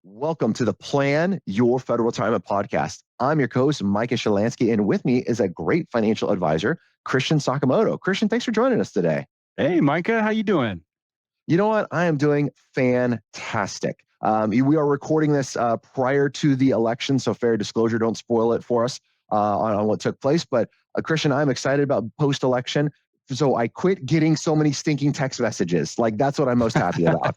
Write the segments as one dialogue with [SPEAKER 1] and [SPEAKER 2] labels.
[SPEAKER 1] Welcome to the Plan Your Federal Retirement podcast. I'm your co-host, Micah Shalansky, and with me is a great financial advisor, Christian Sakamoto. Christian, thanks for joining us today.
[SPEAKER 2] Hey, Micah, how you doing?
[SPEAKER 1] You know what? I am doing fantastic. We are recording this prior to the election, so fair disclosure, don't spoil it for us on what took place. But Christian, I'm excited about post-election. So I quit getting so many stinking text messages. Like, that's what I'm most happy about.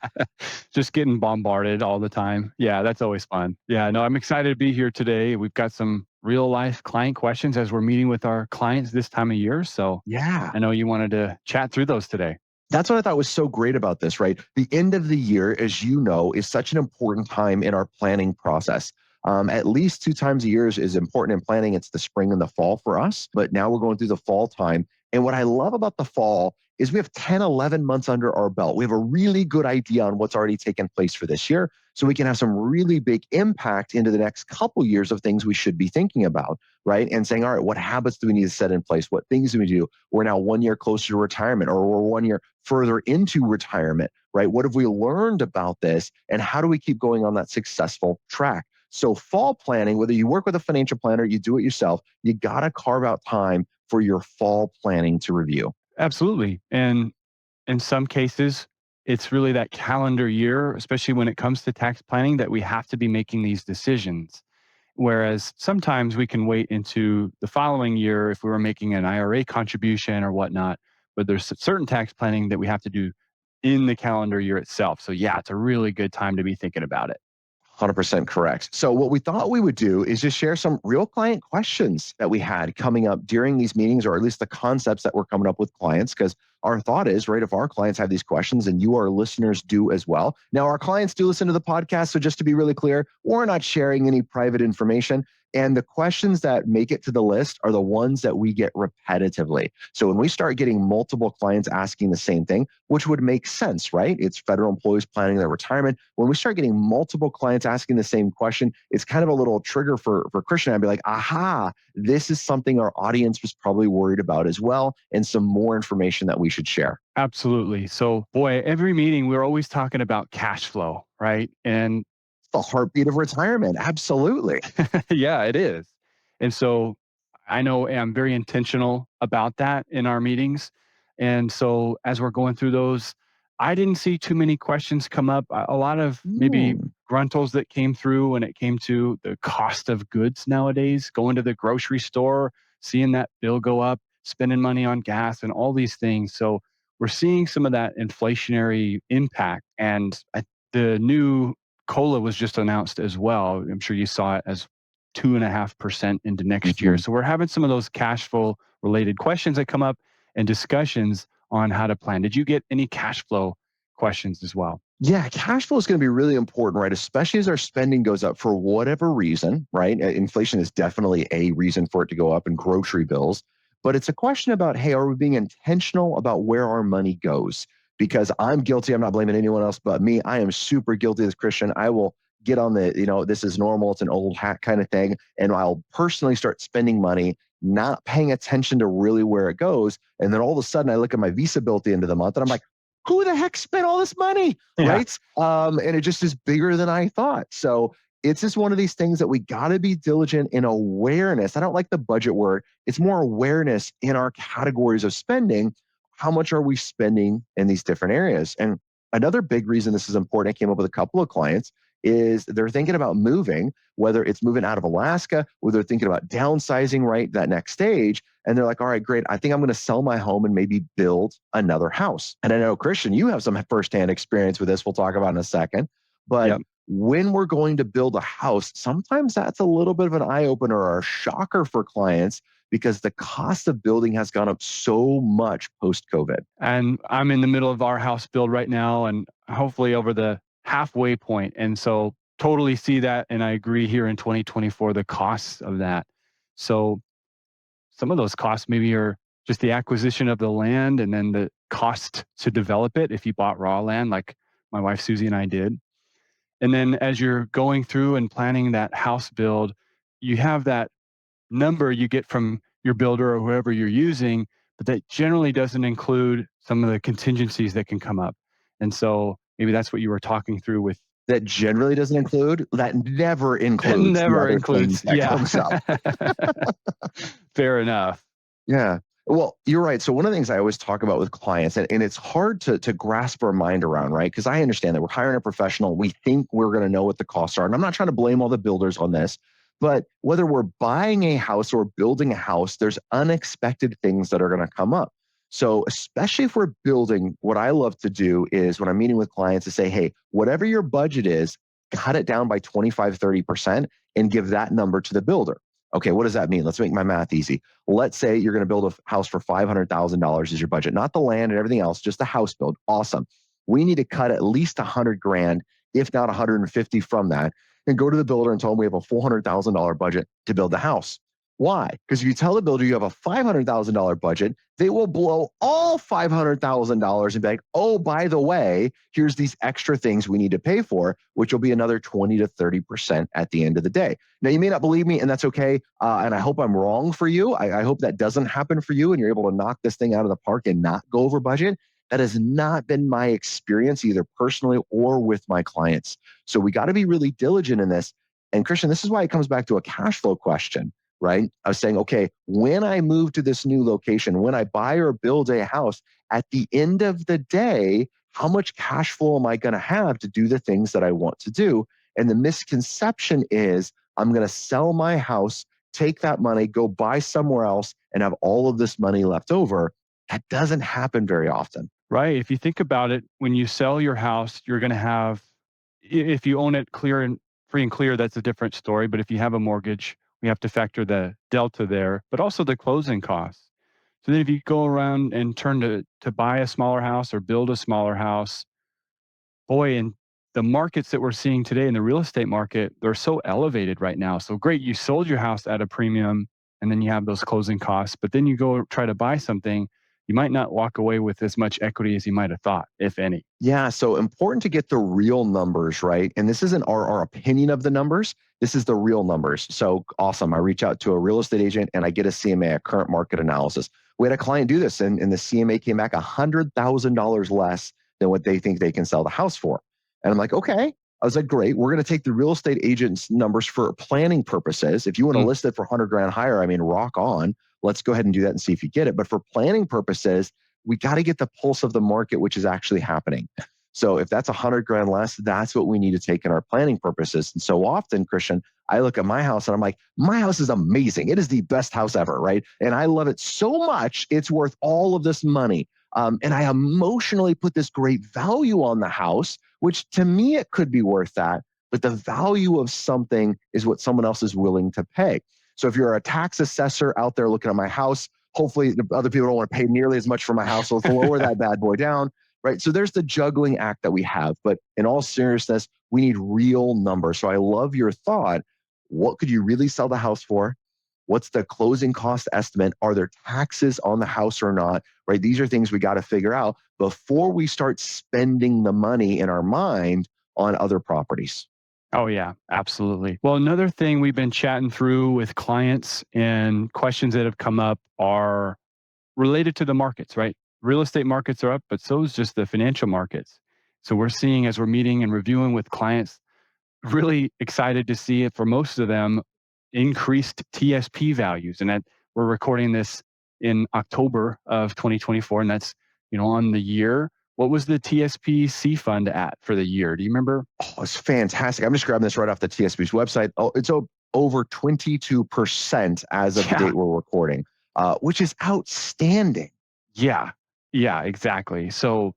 [SPEAKER 2] Just getting bombarded all the time. Yeah, that's always fun. Yeah, no, I'm excited to be here today. We've got some real life client questions as we're meeting with our clients this time of year. So
[SPEAKER 1] Yeah.
[SPEAKER 2] I know you wanted to chat through those today.
[SPEAKER 1] That's what I thought was so great about this, right? The end of the year, as you know, is such an important time in our planning process. At least two times a year is important in planning. It's the spring and the fall for us, but now we're going through the fall time. And what I love about the fall is we have 10, 11 months under our belt. We have a really good idea on what's already taken place for this year. So we can have some really big impact into the next couple years of things we should be thinking about, right? And saying, all right, what habits do we need to set in place? What things do we do? We're now 1 year closer to retirement, or we're 1 year further into retirement, right? What have we learned about this? And how do we keep going on that successful track? So fall planning, whether you work with a financial planner, you do it yourself, you got to carve out time for your fall planning to review.
[SPEAKER 2] Absolutely. And in some cases, it's really that calendar year, especially when it comes to tax planning, that we have to be making these decisions. Whereas sometimes we can wait into the following year if we were making an IRA contribution or whatnot, but there's certain tax planning that we have to do in the calendar year itself. So yeah, it's a really good time to be thinking about it.
[SPEAKER 1] 100% correct. So what we thought we would do is just share some real client questions that we had coming up during these meetings, or at least the concepts that were coming up with clients, because our thought is, right, if our clients have these questions and you, our listeners, do as well. Now, our clients do listen to the podcast, so just to be really clear, we're not sharing any private information. And the questions that make it to the list are the ones that we get repetitively. So when we start getting multiple clients asking the same thing, which would make sense, right? It's federal employees planning their retirement. When we start getting multiple clients asking the same question, it's kind of a little trigger for Christian. I'd be like, aha, this is something our audience was probably worried about as well, and some more information that we should share.
[SPEAKER 2] Absolutely. So, boy, every meeting we're always talking about cash flow, right? And
[SPEAKER 1] The heartbeat of retirement. Absolutely.
[SPEAKER 2] yeah, it is. And so I know I'm very intentional about that in our meetings. And so as we're going through those, I didn't see too many questions come up. A lot of maybe
[SPEAKER 1] Hmm.
[SPEAKER 2] gruntles that came through when it came to the cost of goods nowadays, going to the grocery store, seeing that bill go up, spending money on gas and all these things. So we're seeing some of that inflationary impact. And the new COLA was just announced as well. I'm sure you saw it as 2.5% into next year.
[SPEAKER 1] Mhm.
[SPEAKER 2] So we're having some of those cash flow related questions that come up and discussions on how to plan. Did you get any cash flow questions as well?
[SPEAKER 1] Yeah, cash flow is going to be really important, right? Especially as our spending goes up for whatever reason, right? Inflation is definitely a reason for it to go up in grocery bills. But it's a question about, hey, are we being intentional about where our money goes? Because I'm guilty. I'm not blaming anyone else but me. I am super guilty as a Christian. I will get on the, this is normal. It's an old hat kind of thing. And I'll personally start spending money, not paying attention to really where it goes. And then all of a sudden I look at my Visa bill at the end of the month and I'm like, who the heck spent all this money?
[SPEAKER 2] Yeah.
[SPEAKER 1] Right? And it just is bigger than I thought. So it's just one of these things that we got to be diligent in awareness. I don't like the budget word. It's more awareness in our categories of spending. How much are we spending in these different areas? And another big reason this is important, I came up with a couple of clients, is they're thinking about moving, whether it's moving out of Alaska, or they're thinking about downsizing, right? That next stage. And they're like, all right, great. I think I'm going to sell my home and maybe build another house. And I know, Christian, you have some firsthand experience with this. We'll talk about in a second. But
[SPEAKER 2] Yep.
[SPEAKER 1] when we're going to build a house, sometimes that's a little bit of an eye opener or a shocker for clients because the cost of building has gone up so much post COVID.
[SPEAKER 2] And I'm in the middle of our house build right now and hopefully over the halfway point. And so totally see that. And I agree here in 2024, the costs of that. So some of those costs maybe are just the acquisition of the land and then the cost to develop it if you bought raw land like my wife Susie and I did. And then as you're going through and planning that house build, you have that number you get from your builder or whoever you're using, but that generally doesn't include some of the contingencies that can come up. And so maybe that's what you were talking through with
[SPEAKER 1] that generally doesn't include, that never
[SPEAKER 2] It
[SPEAKER 1] includes the
[SPEAKER 2] never
[SPEAKER 1] other things
[SPEAKER 2] includes,
[SPEAKER 1] that
[SPEAKER 2] yeah.
[SPEAKER 1] comes up.
[SPEAKER 2] Fair enough.
[SPEAKER 1] Yeah. Well, you're right. So one of the things I always talk about with clients, and it's hard to grasp our mind around, right? Because I understand that we're hiring a professional. We think we're going to know what the costs are. And I'm not trying to blame all the builders on this, but whether we're buying a house or building a house, there's unexpected things that are going to come up. So especially if we're building, what I love to do is when I'm meeting with clients to say, hey, whatever your budget is, cut it down by 25, 30% and give that number to the builder. Okay, what does that mean? Let's make my math easy. Let's say you're going to build a house for $500,000 is your budget, not the land and everything else, just the house build. Awesome. We need to cut at least 100 grand, if not 150 from that, and go to the builder and tell them we have a $400,000 budget to build the house. Why? Because if you tell the builder you have a $500,000 budget, they will blow all $500,000 and be like, oh, by the way, here's these extra things we need to pay for, which will be another 20 to 30% at the end of the day. Now, you may not believe me, and that's okay. And I hope I'm wrong for you. I hope that doesn't happen for you and you're able to knock this thing out of the park and not go over budget. That has not been my experience, either personally or with my clients. So we got to be really diligent in this. And Christian, this is why it comes back to a cash flow question, right? I was saying, okay, when I move to this new location, when I buy or build a house, at the end of the day, how much cash flow am I going to have to do the things that I want to do? And the misconception is I'm going to sell my house, take that money, go buy somewhere else, and have all of this money left over. That doesn't happen very often.
[SPEAKER 2] Right. If you think about it, when you sell your house, you're going to have, if you own it clear and free and clear, that's a different story. But if you have a mortgage, we have to factor the delta there, but also the closing costs. So then if you go around and turn to buy a smaller house or build a smaller house, boy, and the markets that we're seeing today in the real estate market, they're so elevated right now. So great, you sold your house at a premium and then you have those closing costs, but then you go try to buy something, you might not walk away with as much equity as you might have thought, if any.
[SPEAKER 1] Yeah, so important to get the real numbers, right? And this isn't our opinion of the numbers. This is the real numbers. So awesome. I reach out to a real estate agent and I get a CMA, a current market analysis. We had a client do this and the CMA came back $100,000 less than what they think they can sell the house for. And I'm like, okay. I was like, great. We're going to take the real estate agent's numbers for planning purposes. If you want to list it for 100 grand higher, I mean, rock on. Let's go ahead and do that and see if you get it. But for planning purposes, we got to get the pulse of the market, which is actually happening. So if that's 100 grand less, that's what we need to take in our planning purposes. And so often, Christian, I look at my house and I'm like, my house is amazing. It is the best house ever, right? And I love it so much, it's worth all of this money. And I emotionally put this great value on the house, which to me, it could be worth that. But the value of something is what someone else is willing to pay. So if you're a tax assessor out there looking at my house, hopefully the other people don't want to pay nearly as much for my house. So let's lower that bad boy down, right? So there's the juggling act that we have. But in all seriousness, we need real numbers. So I love your thought. What could you really sell the house for? What's the closing cost estimate? Are there taxes on the house or not? Right? These are things we got to figure out before we start spending the money in our mind on other properties.
[SPEAKER 2] Oh, yeah, absolutely. Well, another thing we've been chatting through with clients and questions that have come up are related to the markets, right? Real estate markets are up, but so is just the financial markets. So we're seeing as we're meeting and reviewing with clients, really excited to see it for most of them increased TSP values. And that we're recording this in October of 2024, and that's on the year. What was the TSP fund at for the year? Do you remember?
[SPEAKER 1] Oh, it's fantastic. I'm just grabbing this right off the TSP's website. Oh, it's over 22% as of the date we're recording, which is outstanding.
[SPEAKER 2] Yeah, yeah, exactly. So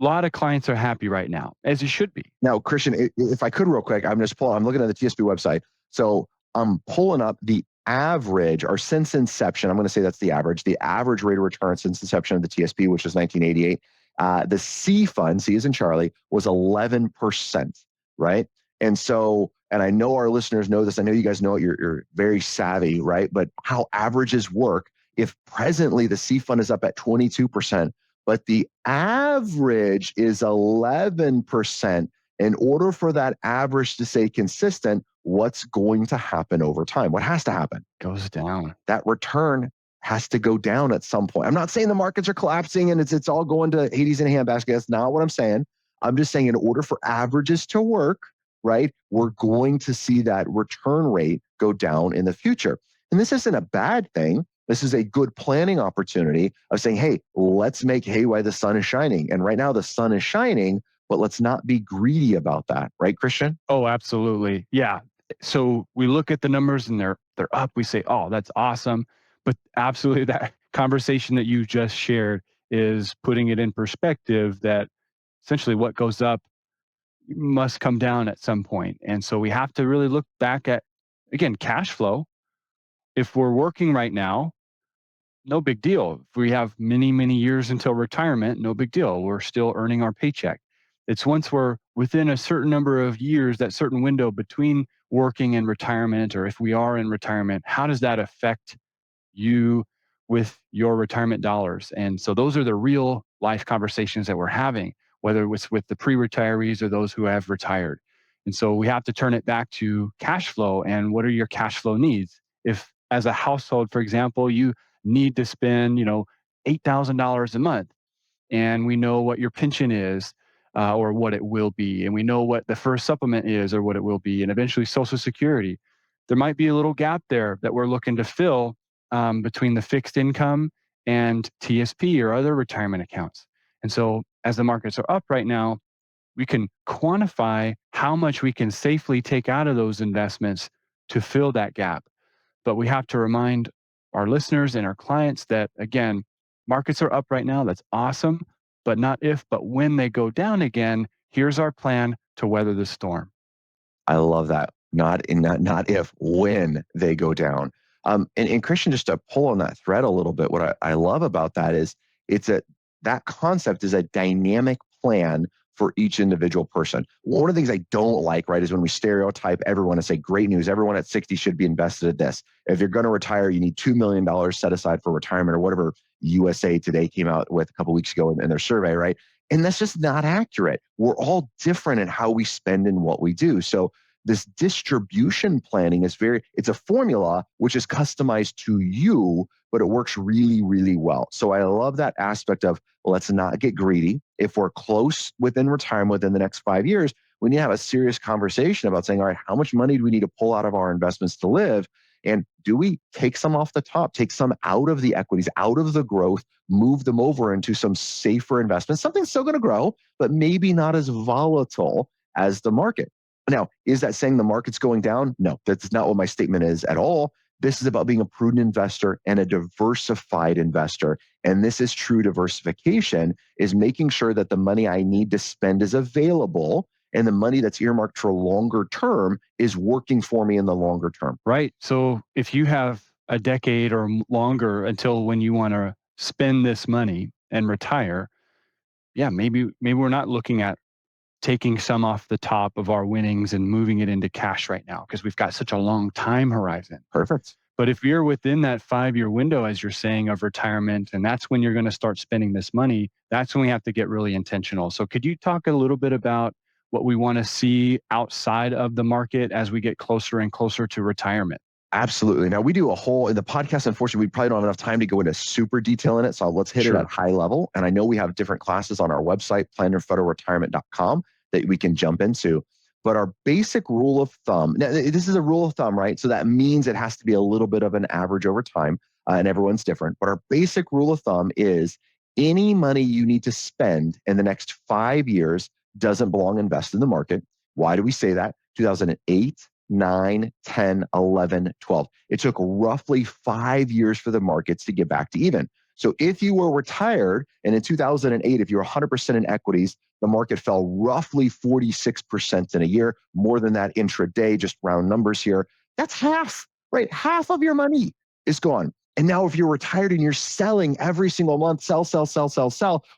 [SPEAKER 2] a lot of clients are happy right now, as you should be.
[SPEAKER 1] Now, Christian, if I could real quick, I'm looking at the TSP website. So I'm pulling up the average, or since inception, I'm going to say that's the average rate of return since inception of the TSP, which was 1988. The C fund, C as in Charlie, was 11%, right? And so, and I know our listeners know this. I know you guys know it. You're very savvy, right? But how averages work, if presently the C fund is up at 22%, but the average is 11%, in order for that average to stay consistent, what's going to happen over time? What has to happen?
[SPEAKER 2] Goes down.
[SPEAKER 1] That return has to go down at some point. I'm not saying the markets are collapsing and it's all going to Hades in a handbasket. That's not what I'm saying. I'm just saying in order for averages to work, right, we're going to see that return rate go down in the future. And this isn't a bad thing. This is a good planning opportunity of saying, hey, let's make hay while the sun is shining. And right now the sun is shining, but let's not be greedy about that. Right, Christian?
[SPEAKER 2] Oh, absolutely. Yeah. So we look at the numbers and they're up. We say, "Oh, that's awesome." But absolutely that conversation that you just shared is putting it in perspective that essentially what goes up must come down at some point. And so we have to really look back at, again, cash flow. If we're working right now, no big deal. If we have many, many years until retirement, no big deal. We're still earning our paycheck. It's once we're within a certain number of years, that certain window between working and retirement, or if we are in retirement, how does that affect you with your retirement dollars? And so those are the real life conversations that we're having, whether it's with the pre-retirees or those who have retired. And so we have to turn it back to cash flow and what are your cash flow needs? If as a household, for example, you need to spend, $8,000 a month, and we know what your pension is, or what it will be, and we know what the first supplement is or what it will be, and eventually Social Security. There might be a little gap there that we're looking to fill between the fixed income and TSP or other retirement accounts. And so, as the markets are up right now, we can quantify how much we can safely take out of those investments to fill that gap. But we have to remind our listeners and our clients that, again, markets are up right now. That's awesome. But not if, but when they go down again, here's our plan to weather the storm.
[SPEAKER 1] I love that. Not if, when they go down. And Christian, just to pull on that thread a little bit, what I love about that is it's a that concept is a dynamic plan for each individual person. One of the things I don't like, right, is when we stereotype everyone and say, great news, everyone at 60 should be invested in this. If you're going to retire, you need $2 million set aside for retirement or whatever USA Today came out with a couple of weeks ago in their survey, right? And that's just not accurate. We're all different in how we spend and what we do. So this distribution planning it's a formula which is customized to you, but it works really, really well. So I love that aspect of let's not get greedy. If we're close within retirement within the next 5 years, we need to have a serious conversation about saying, all right, how much money do we need to pull out of our investments to live? And do we take some off the top, take some out of the equities, out of the growth, move them over into some safer investments, something still going to grow, but maybe not as volatile as the market. Now, is that saying the market's going down? No, that's not what my statement is at all. This is about being a prudent investor and a diversified investor. And this is true diversification, is making sure that the money I need to spend is available and the money that's earmarked for longer term is working for me in the longer term.
[SPEAKER 2] Right. So if you have a decade or longer until when you want to spend this money and retire, yeah, maybe we're not looking at taking some off the top of our winnings and moving it into cash right now because we've got such a long time horizon.
[SPEAKER 1] Perfect.
[SPEAKER 2] But if you're within that 5-year window, as you're saying, of retirement, and that's when you're going to start spending this money, that's when we have to get really intentional. So could you talk a little bit about what we want to see outside of the market as we get closer and closer to retirement?
[SPEAKER 1] Absolutely. Now we do a whole in the podcast. Unfortunately, we probably don't have enough time to go into super detail in it. So let's hit it at high level. And I know we have different classes on our website, plannerfederalretirement.com, that we can jump into. But our basic rule of thumb, now this is a rule of thumb, right? So that means it has to be a little bit of an average over time, and everyone's different. But our basic rule of thumb is any money you need to spend in the next 5 years doesn't belong invested in the market. Why do we say that? 2008, 9, 10, 11, 12. It took roughly 5 years for the markets to get back to even. So if you were retired and in 2008, if you were 100% in equities, the market fell roughly 46% in a year, more than that intraday, just round numbers here. That's half, right? Half of your money is gone. And now if you're retired and you're selling every single month, sell,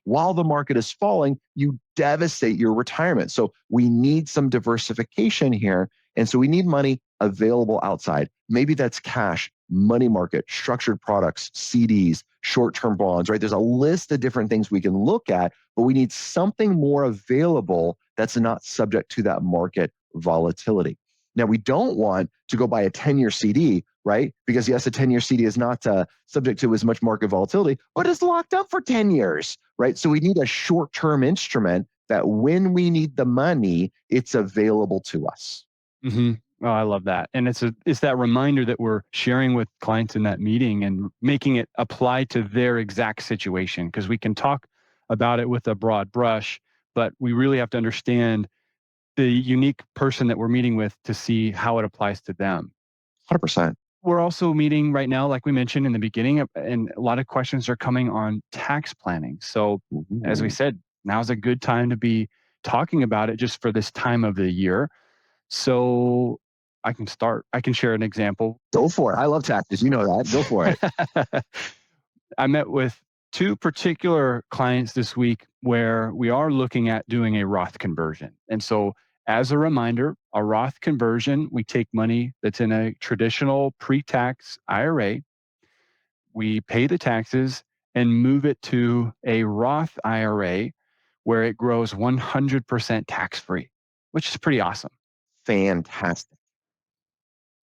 [SPEAKER 1] while the market is falling, you devastate your retirement. So we need some diversification here. And so we need money available outside. Maybe that's cash, money market, structured products, CDs, short-term bonds, right? There's a list of different things we can look at, but we need something more available that's not subject to that market volatility. Now, we don't want to go buy a 10-year CD, right? Because yes, a 10-year CD is not subject to as much market volatility, but it's locked up for 10 years, right? So we need a short-term instrument that when we need the money, it's available to us.
[SPEAKER 2] Hmm. Oh, I love that. And it's that reminder that we're sharing with clients in that meeting and making it apply to their exact situation, because we can talk about it with a broad brush, but we really have to understand the unique person that we're meeting with to see how it applies to them.
[SPEAKER 1] 100%.
[SPEAKER 2] We're also meeting right now, like we mentioned in the beginning, and a lot of questions are coming on tax planning. So, as we
[SPEAKER 1] Ooh,
[SPEAKER 2] said, now's a good time to be talking about it just for this time of the year. So, I can start. I can share an example.
[SPEAKER 1] go for it. I love taxes. You know that. Go for it.
[SPEAKER 2] I met with two particular clients this week where we are looking at doing a Roth conversion. And so, as a reminder, a Roth conversion, we take money that's in a traditional pre tax IRA, we pay the taxes and move it to a Roth IRA where it grows 100% tax free, which is pretty awesome.
[SPEAKER 1] Fantastic.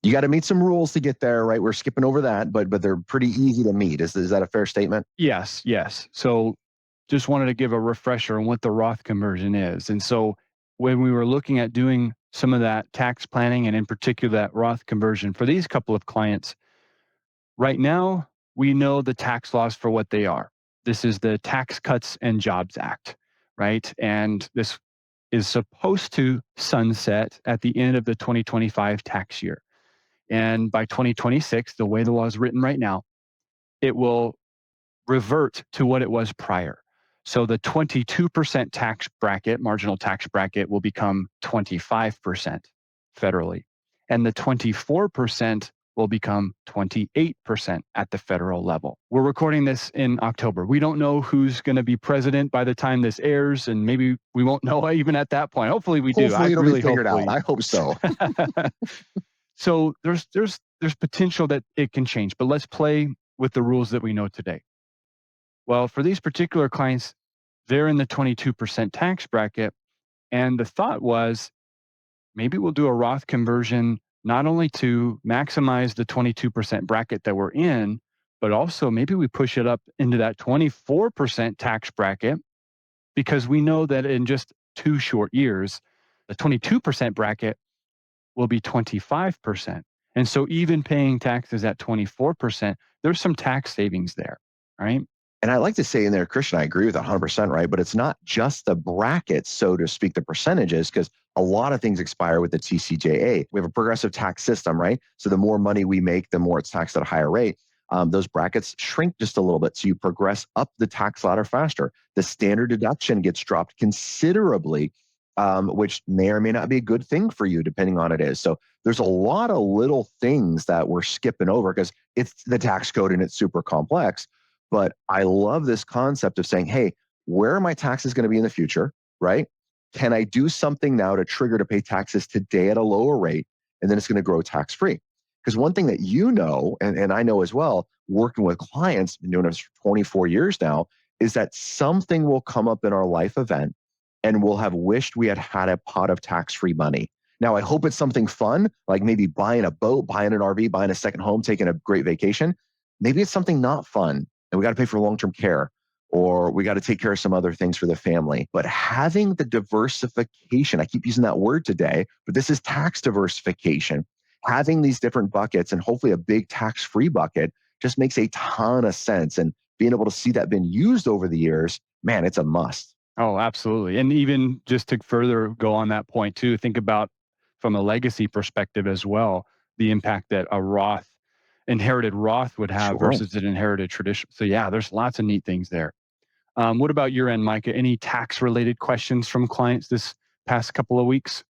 [SPEAKER 1] You got to meet some rules to get there, right? We're skipping over that, but they're pretty easy to meet. Is that a fair statement?
[SPEAKER 2] Yes, yes. So just wanted to give a refresher on what the Roth conversion is. And so when we were looking at doing some of that tax planning and in particular that Roth conversion for these couple of clients, right now we know the tax laws for what they are. This is the Tax Cuts and Jobs Act, right? And this is supposed to sunset at the end of the 2025 tax year. And by 2026, the way the law is written right now, it will revert to what it was prior. So the 22% tax bracket, marginal tax bracket, will become 25% federally. And the 24% will become 28% at the federal level. We're recording this in October. We don't know who's going to be president by the time this airs, and maybe we won't know even at that point. Hopefully we do. I
[SPEAKER 1] Hopefully it'll be
[SPEAKER 2] really
[SPEAKER 1] figured out.
[SPEAKER 2] hopefully.
[SPEAKER 1] I hope so.
[SPEAKER 2] So there's potential that it can change, but let's play with the rules that we know today. Well, for these particular clients, they're in the 22% tax bracket. And the thought was maybe we'll do a Roth conversion not only to maximize the 22% bracket that we're in, but also maybe we push it up into that 24% tax bracket, because we know that in just 2 short years, the 22% bracket will be 25%. And so even paying taxes at 24%, there's some tax savings there, right?
[SPEAKER 1] And I like to say in there, Christian, I agree with 100%, right? But it's not just the brackets, so to speak, the percentages, because a lot of things expire with the TCJA. We have a progressive tax system, right? So the more money we make, the more it's taxed at a higher rate. Those brackets shrink just a little bit. So you progress up the tax ladder faster. The standard deduction gets dropped considerably, which may or may not be a good thing for you, depending on it is. So there's a lot of little things that we're skipping over because it's the tax code and it's super complex. But I love this concept of saying, hey, where are my taxes going to be in the future, right? Can I do something now to trigger to pay taxes today at a lower rate? And then it's going to grow tax free. Because one thing that you know, and I know as well, working with clients, been doing this for 24 years now, is that something will come up in our life event and we'll have wished we had had a pot of tax free money. Now, I hope it's something fun, like maybe buying a boat, buying an RV, buying a second home, taking a great vacation. Maybe it's something not fun and we got to pay for long-term care, or we got to take care of some other things for the family. But having the diversification, I keep using that word today, but this is tax diversification. Having these different buckets and hopefully a big tax-free bucket just makes a ton of sense. And being able to see that been used over the years, man, it's a must.
[SPEAKER 2] Oh, absolutely. And even just to further go on that point too, think about from a legacy perspective as well, the impact that a inherited Roth would have
[SPEAKER 1] Sure.
[SPEAKER 2] versus an inherited tradition. So yeah, there's lots of neat things there. What about your end, Micah? Any tax related questions from clients this past couple of weeks?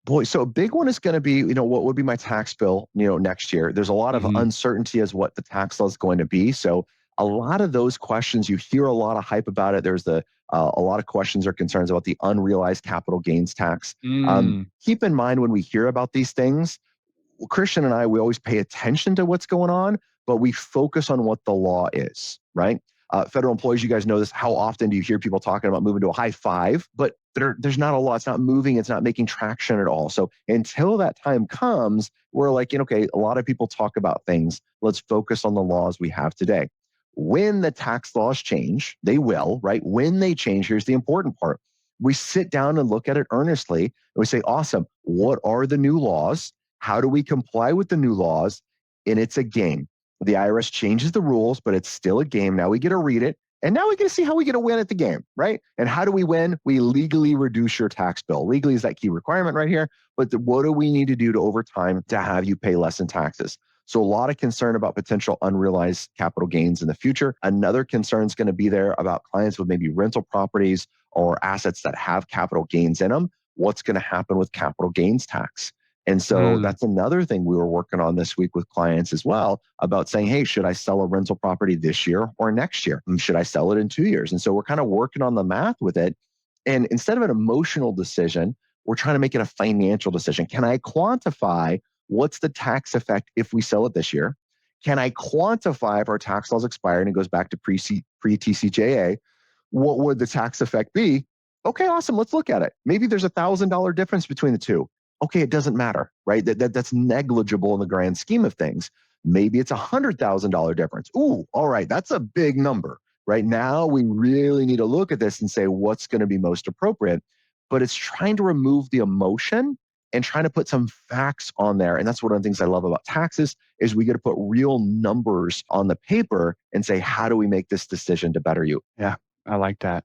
[SPEAKER 1] Boy, so a big one is going to be, what would be my tax bill, next year? There's a lot of
[SPEAKER 2] Hmm.
[SPEAKER 1] uncertainty as what the tax law is going to be. So a lot of those questions, you hear a lot of hype about it. There's a lot of questions or concerns about the unrealized capital gains tax.
[SPEAKER 2] Mm.
[SPEAKER 1] Keep in mind when we hear about these things, Christian and I, we always pay attention to what's going on, but we focus on what the law is, right? Federal employees, you guys know this. How often do you hear people talking about moving to a high five? But there's not a law. It's not moving. It's not making traction at all. So until that time comes, we're like, okay, a lot of people talk about things. Let's focus on the laws we have today. When the tax laws change, they will, right? When they change, here's the important part. We sit down and look at it earnestly and we say, awesome, what are the new laws? How do we comply with the new laws? And it's a game. The IRS changes the rules, but it's still a game. Now we get to read it. And now we get to see how we get to win at the game, right? And how do we win? We legally reduce your tax bill. Legally is that key requirement right here. But what do we need to do to over time to have you pay less in taxes? So a lot of concern about potential unrealized capital gains in the future. Another concern is going to be there about clients with maybe rental properties or assets that have capital gains in them. What's going to happen with capital gains tax? And so
[SPEAKER 2] Mm,
[SPEAKER 1] that's another thing we were working on this week with clients as well about saying, hey, should I sell a rental property this year or next year? Should I sell it in 2 years? And so we're kind of working on the math with it. And instead of an emotional decision, we're trying to make it a financial decision. Can I quantify what's the tax effect if we sell it this year? Can I quantify if our tax laws expire and it goes back to pre-TCJA? What would the tax effect be? Okay, awesome. Let's look at it. Maybe there's $1,000 difference between the two. Okay, it doesn't matter, right? That's negligible in the grand scheme of things. Maybe it's $100,000 difference. Ooh, all right, that's a big number. Right now, we really need to look at this and say what's going to be most appropriate. But it's trying to remove the emotion and trying to put some facts on there. And that's one of the things I love about taxes is we get to put real numbers on the paper and say, how do we make this decision to better you?
[SPEAKER 2] yeah, I like that.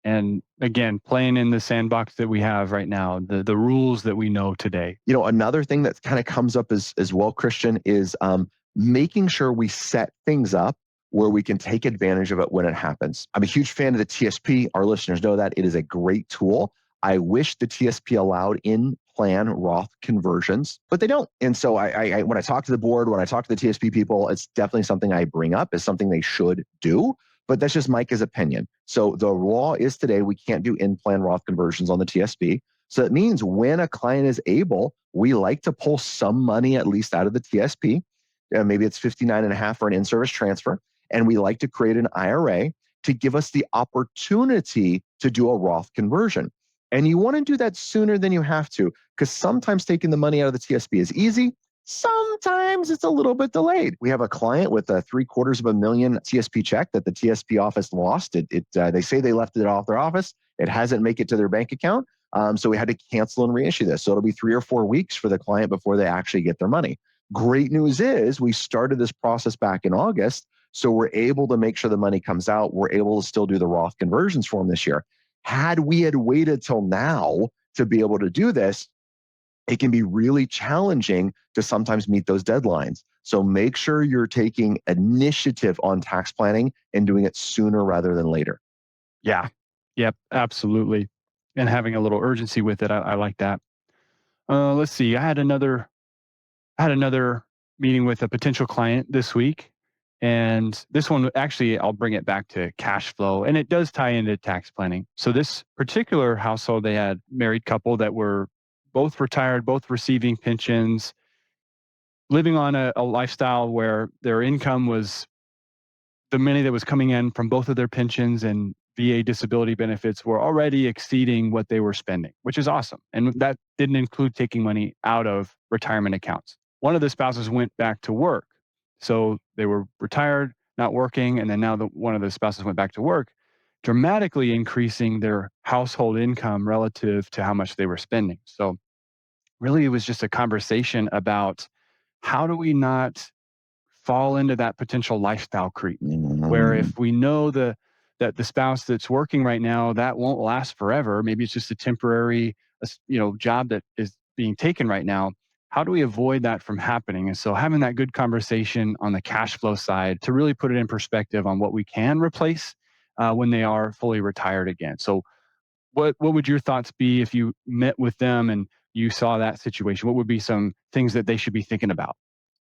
[SPEAKER 2] And again, playing in the sandbox that we have right now, the rules that we know today.
[SPEAKER 1] Another thing that kind of comes up as well, Christian, is making sure we set things up where we can take advantage of it when it happens. I'm a huge fan of the TSP. Our listeners know that it is a great tool. I wish the TSP allowed in plan Roth conversions, but they don't. And so when I talk to the board, when I talk to the TSP people, it's definitely something I bring up as something they should do. But that's just Micah's opinion. So the law is today we can't do in plan Roth conversions on the TSP. So it means when a client is able, we like to pull some money at least out of the TSP. Maybe it's 59 and a half for an in-service transfer. And we like to create an IRA to give us the opportunity to do a Roth conversion. And you want to do that sooner than you have to, because sometimes taking the money out of the TSP is easy. Sometimes it's a little bit delayed. We have a client with a $750,000 TSP check that the TSP office lost. They say they left it off their office. It hasn't made it to their bank account. So we had to cancel and reissue this. So it'll be 3 or 4 weeks for the client before they actually get their money. Great news is we started this process back in August. So we're able to make sure the money comes out. We're able to still do the Roth conversions for them this year. Had we had waited till now to be able to do this, it can be really challenging to sometimes meet those deadlines. So make sure you're taking initiative on tax planning and doing it sooner rather than later.
[SPEAKER 2] Yeah. Yep. Absolutely. And having a little urgency with it. I like that. Let's see. I had another meeting with a potential client this week. And this one, actually, I'll bring it back to cash flow. And it does tie into tax planning. So this particular household, they had married couple that were both retired, both receiving pensions, living on a lifestyle where their income was the money that was coming in from both of their pensions and VA disability benefits were already exceeding what they were spending, which is awesome. And that didn't include taking money out of retirement accounts. One of the spouses went back to work. So they were retired, not working. And then now one of the spouses went back to work, dramatically increasing their household income relative to how much they were spending. So really, it was just a conversation about how do we not fall into that potential lifestyle creep where
[SPEAKER 1] Mm.
[SPEAKER 2] if we know that the spouse that's working right now that won't last forever, maybe it's just a temporary job that is being taken right now. How do we avoid that from happening? And so having that good conversation on the cash flow side to really put it in perspective on what we can replace when they are fully retired again. So what would your thoughts be if you met with them and you saw that situation? What would be some things that they should be thinking about?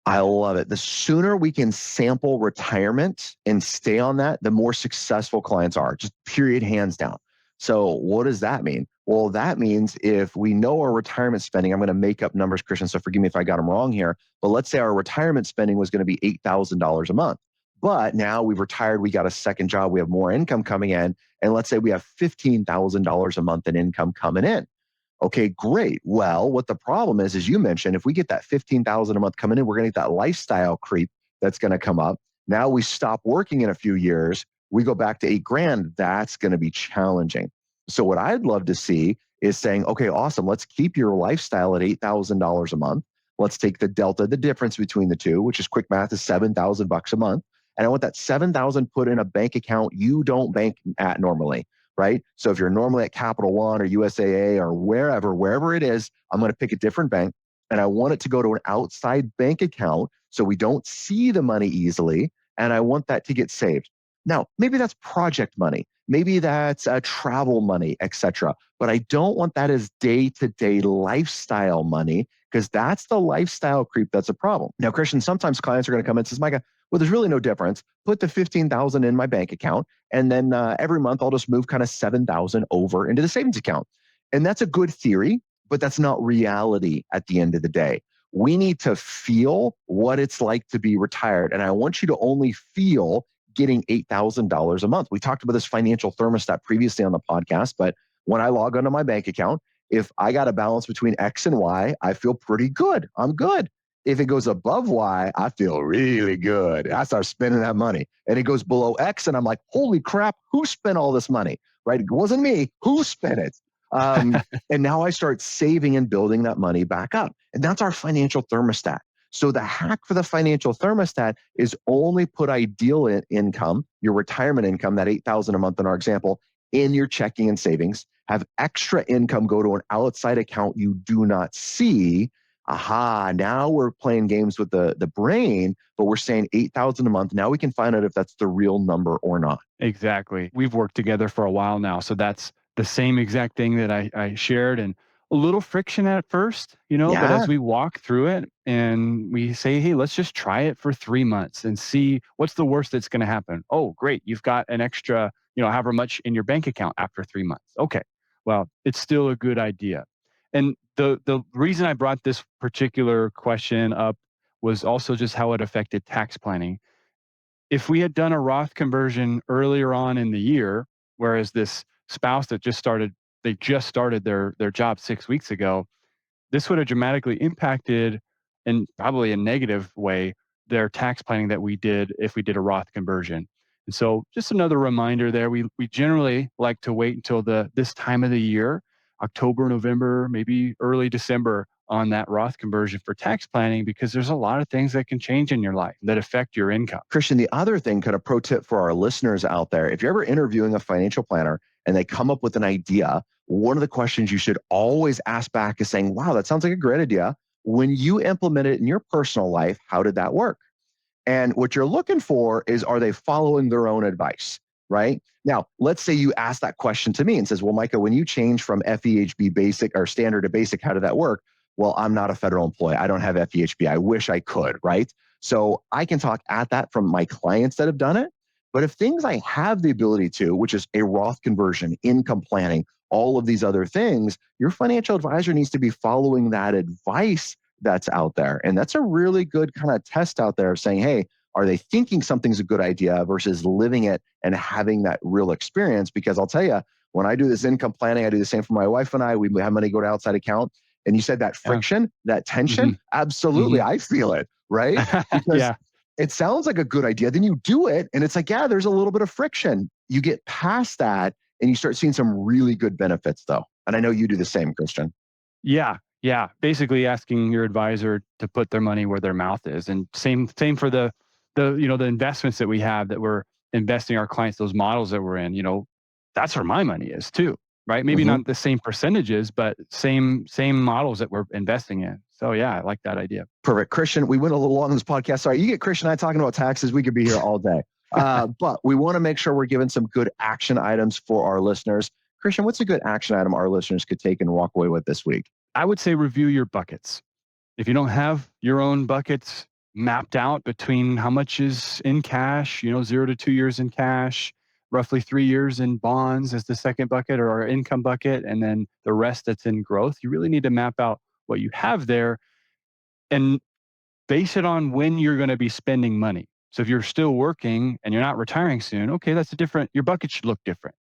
[SPEAKER 1] I love it. The sooner we can sample retirement and stay on that, the more successful clients are, just period, hands down. So, what does that mean? Well, that means if we know our retirement spending, I'm going to make up numbers, Christian, so forgive me if I got them wrong here, but let's say our retirement spending was going to be $8,000 a month. But now we've retired, we got a second job, we have more income coming in, and let's say we have $15,000 a month in income coming in. Okay, great. Well, what the problem is, as you mentioned, if we get that 15,000 a month coming in, we're going to get that lifestyle creep that's going to come up. Now we stop working in a few years, we go back to 8 grand. That's going to be challenging. So what I'd love to see is saying, okay, awesome. Let's keep your lifestyle at $8,000 a month. Let's take the delta, the difference between the two, which is quick math is $7,000 a month. And I want that 7,000 put in a bank account you don't bank at normally, right? So if you're normally at Capital One or USAA or wherever it is, I'm going to pick a different bank and I want it to go to an outside bank account so we don't see the money easily. And I want that to get saved. Now, maybe that's project money. Maybe that's travel money, etc. But I don't want that as day-to-day lifestyle money because that's the lifestyle creep that's a problem. Now, Christian, sometimes clients are going to come in and says, Micah, well, there's really no difference. Put the 15,000 in my bank account, and then every month I'll just move kind of 7,000 over into the savings account. And that's a good theory, but that's not reality at the end of the day. We need to feel what it's like to be retired. And I want you to only feel getting $8,000 a month. We talked about this financial thermostat previously on the podcast, but when I log onto my bank account, if I got a balance between X and Y, I feel pretty good. I'm good. If it goes above Y, I feel really good. I start spending that money. And it goes below X, and I'm like, holy crap, who spent all this money? Right? It wasn't me. Who spent it? And now I start saving and building that money back up. And that's our financial thermostat. So the hack for the financial thermostat is only put ideal income, your retirement income, that 8,000 a month in our example, in your checking and savings. Have extra income go to an outside account you do not see. Aha, now we're playing games with the brain, but we're saying 8,000 a month. Now we can find out if that's the real number or not.
[SPEAKER 2] Exactly. We've worked together for a while now. So that's the same exact thing that I shared, and a little friction at first, but
[SPEAKER 1] Yeah.
[SPEAKER 2] as we walk through it and we say, hey, let's just try it for 3 months and see what's the worst that's going to happen. Oh, great. You've got an extra, however much in your bank account after 3 months. Okay. Well, it's still a good idea. And the reason I brought this particular question up was also just how it affected tax planning. If we had done a Roth conversion earlier on in the year, whereas this spouse that they just started their job 6 weeks ago, this would have dramatically impacted, in probably a negative way, their tax planning that we did if we did a Roth conversion. And so just another reminder there, we generally like to wait until this time of the year, October, November, maybe early December, on that Roth conversion for tax planning, because there's a lot of things that can change in your life that affect your income.
[SPEAKER 1] Christian, the other thing, kind of pro tip for our listeners out there, if you're ever interviewing a financial planner and they come up with an idea, one of the questions you should always ask back is saying, wow, that sounds like a great idea. When you implement it in your personal life, how did that work? And what you're looking for is, are they following their own advice? Right? Now, let's say you ask that question to me and says, well, Micah, when you change from FEHB basic or standard to basic, how did that work? Well, I'm not a federal employee. I don't have FEHB. I wish I could, right? So I can talk at that from my clients that have done it. But if things I have the ability to, which is a Roth conversion, income planning, all of these other things, your financial advisor needs to be following that advice that's out there. And that's a really good kind of test out there of saying, hey, are they thinking something's a good idea versus living it and having that real experience? Because I'll tell you, when I do this income planning, I do the same for my wife and I. We have money go to outside account. And you said that
[SPEAKER 2] Yeah.
[SPEAKER 1] friction, that tension,
[SPEAKER 2] Hmm.
[SPEAKER 1] absolutely. I feel it, right? Because
[SPEAKER 2] Yeah.
[SPEAKER 1] it sounds like a good idea. Then you do it and it's like, yeah, there's a little bit of friction. You get past that and you start seeing some really good benefits though. And I know you do the same, Christian.
[SPEAKER 2] Yeah. Yeah. Basically asking your advisor to put their money where their mouth is. And same for the investments that we have, that we're investing our clients, those models that we're in, that's where my money is too. Right. Maybe
[SPEAKER 1] Mm-hmm.
[SPEAKER 2] not the same percentages, but same models that we're investing in. So yeah, I like that idea.
[SPEAKER 1] Perfect. Christian, we went a little long on this podcast. Sorry, you get Christian and I talking about taxes. We could be here all day. But we want to make sure we're giving some good action items for our listeners. Christian, what's a good action item our listeners could take and walk away with this week?
[SPEAKER 2] I would say review your buckets. If you don't have your own buckets mapped out between how much is in cash, 0 to 2 years in cash, roughly 3 years in bonds as the second bucket or our income bucket, and then the rest that's in growth, you really need to map out what you have there and base it on when you're going to be spending money. So if you're still working and you're not retiring soon, okay, your bucket should look different.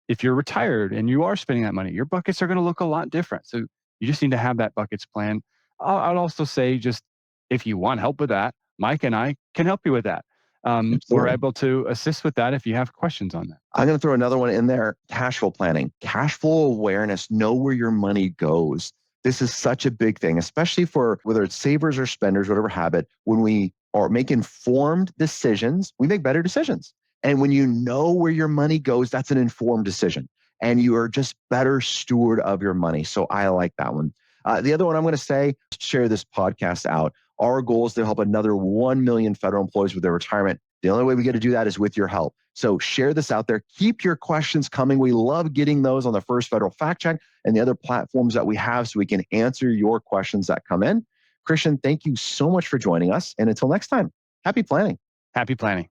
[SPEAKER 2] If you're retired and you are spending that money, your buckets are going to look a lot different. So you just need to have that buckets plan. I'd also say, just if you want help with that, Mike and I can help you with that. we're
[SPEAKER 1] Absolutely.
[SPEAKER 2] able to assist with that if you have questions on that.
[SPEAKER 1] I'm going to throw another one in there, cash flow planning, cash flow awareness, know where your money goes. This is such a big thing, especially for whether it's savers or spenders, whatever habit. When we are make informed decisions, we make better decisions. And when you know where your money goes, that's an informed decision. And you are just better steward of your money. So I like that one. The other one I'm going to say, share this podcast out. Our goal is to help another 1 million federal employees with their retirement. The only way we get to do that is with your help. So share this out there. Keep your questions coming. We love getting those on the First Federal Fact Check and the other platforms that we have so we can answer your questions that come in. Christian, thank you so much for joining us. And until next time, happy planning.
[SPEAKER 2] Happy planning.